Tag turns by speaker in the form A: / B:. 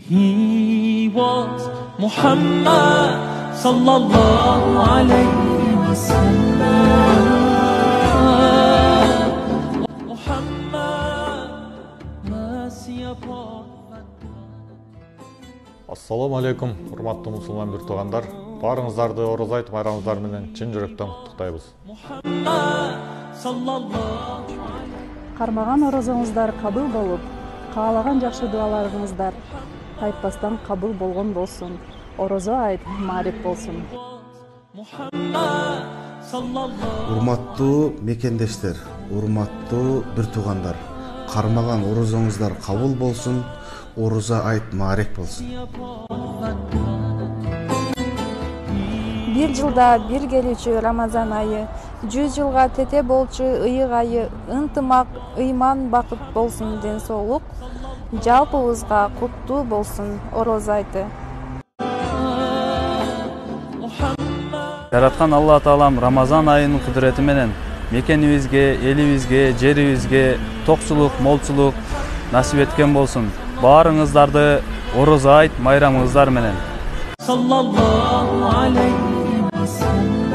A: He was Muhammad sallallahu alayhi wa sallam. Muhammad mercy upon
B: Assalamu алейкум, урматтуу мусулман бир туугандар. Барыңыздарды орозо айт байрамыңыздар менен чын жүрөктөн куттуктайбыз.
C: Кармаган орозоңуздар кабыл болуп, каалаган жакшы дуаларыңыздар кайтпастан кабыл болгон болсун. Орозо айт маариф болсун.
D: Урматтуу мекендештер, урматтуу бир туугандар, кармаган орозоңуздар кабыл болсун. Орозо айт маариф болсун.
E: Бир жылда бир келүүчү Рамазан айы, 100 жылга тете болчу ыйык айы, ынтымак, ыйман, бакыт болсун, ден соолук жалпыбызга куттуу болсун. Орозо айты.
F: Жараткан Алла Таалам Рамазан айынын кудурети менен мекенибизге, элибизге, жерибизге токчулук, молчулук насип эткен болсун. Барыңыздарды орозо айт майрамыңыздар менен.
A: sallallahu alayhi wa sallam.